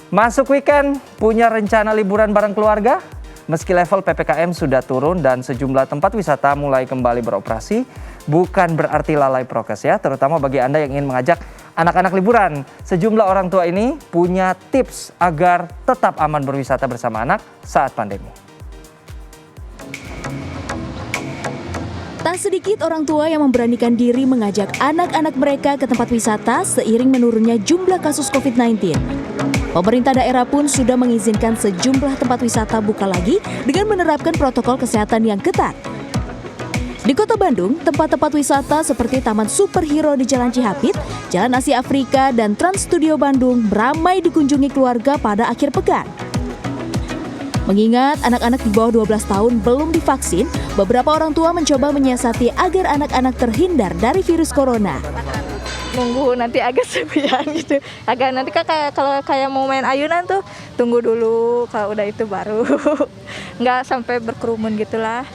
Masuk weekend, punya rencana liburan bareng keluarga? Meski level PPKM sudah turun dan sejumlah tempat wisata mulai kembali beroperasi, bukan berarti lalai prokes ya, terutama bagi Anda yang ingin mengajak anak-anak liburan. Sejumlah orang tua ini punya tips agar tetap aman berwisata bersama anak saat pandemi. Tak sedikit orang tua yang memberanikan diri mengajak anak-anak mereka ke tempat wisata seiring menurunnya jumlah kasus COVID-19. Pemerintah daerah pun sudah mengizinkan sejumlah tempat wisata buka lagi dengan menerapkan protokol kesehatan yang ketat. Di Kota Bandung, tempat-tempat wisata seperti Taman Superhero di Jalan Cihapit, Jalan Asia Afrika, dan Trans Studio Bandung ramai dikunjungi keluarga pada akhir pekan. Mengingat anak-anak di bawah 12 tahun belum divaksin, beberapa orang tua mencoba menyiasati agar anak-anak terhindar dari virus corona. Nunggu nanti agak sepian gitu. Agak nanti kalau kayak mau main ayunan tuh tunggu dulu, kalau udah itu baru. Nggak sampai berkerumun gitulah.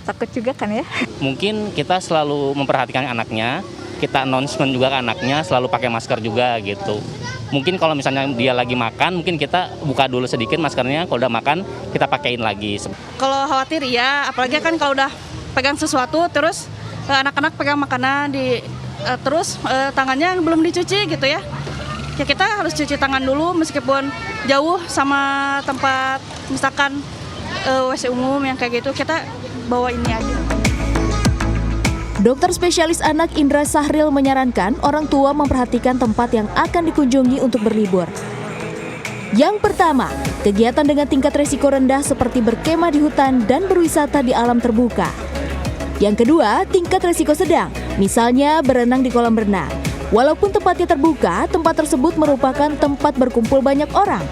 Takut juga kan ya. Mungkin kita selalu memperhatikan anaknya, kita announcement juga ke anaknya, selalu pakai masker juga gitu. Mungkin kalau misalnya dia lagi makan, mungkin kita buka dulu sedikit maskernya, kalau udah makan kita pakein lagi. Kalau khawatir ya, apalagi kan kalau udah pegang sesuatu terus anak-anak pegang makanan terus tangannya belum dicuci gitu ya. Ya kita harus cuci tangan dulu meskipun jauh sama tempat misalkan WC umum yang kayak gitu, kita bawa ini aja. Dokter spesialis anak Indra Sahril menyarankan orang tua memperhatikan tempat yang akan dikunjungi untuk berlibur. Yang pertama, kegiatan dengan tingkat risiko rendah seperti berkemah di hutan dan berwisata di alam terbuka. Yang kedua, tingkat risiko sedang, misalnya berenang di kolam renang. Walaupun tempatnya terbuka, tempat tersebut merupakan tempat berkumpul banyak orang.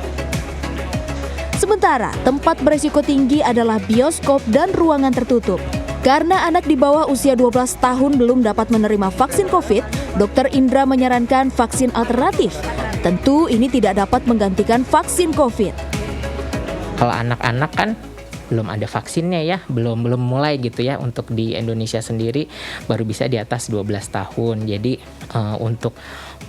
Sementara, tempat berisiko tinggi adalah bioskop dan ruangan tertutup. Karena anak di bawah usia 12 tahun belum dapat menerima vaksin COVID, Dr. Indra menyarankan vaksin alternatif. Tentu ini tidak dapat menggantikan vaksin COVID. Kalau anak-anak kan belum ada vaksinnya ya, belum mulai gitu ya. Untuk di Indonesia sendiri baru bisa di atas 12 tahun. Jadi untuk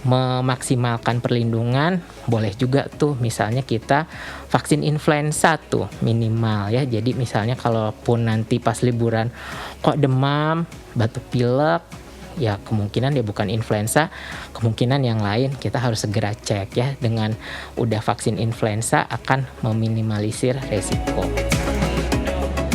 memaksimalkan perlindungan boleh juga tuh misalnya kita vaksin influenza tuh minimal ya. Jadi misalnya kalaupun nanti pas liburan kok demam, batuk pilek, ya kemungkinan dia bukan influenza, kemungkinan yang lain kita harus segera cek ya. Dengan udah vaksin influenza akan meminimalisir resiko.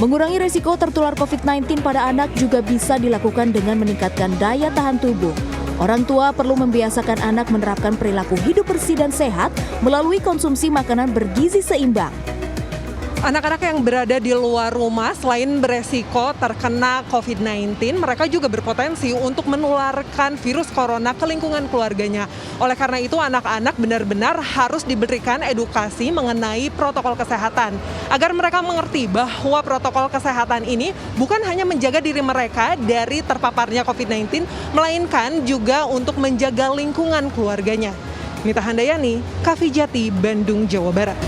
Mengurangi risiko tertular COVID-19 pada anak juga bisa dilakukan dengan meningkatkan daya tahan tubuh. Orang tua perlu membiasakan anak menerapkan perilaku hidup bersih dan sehat melalui konsumsi makanan bergizi seimbang. Anak-anak yang berada di luar rumah selain beresiko terkena COVID-19, mereka juga berpotensi untuk menularkan virus corona ke lingkungan keluarganya. Oleh karena itu, anak-anak benar-benar harus diberikan edukasi mengenai protokol kesehatan, agar mereka mengerti bahwa protokol kesehatan ini bukan hanya menjaga diri mereka dari terpaparnya COVID-19, melainkan juga untuk menjaga lingkungan keluarganya. Mita Handayani, Kavijati, Bandung, Jawa Barat.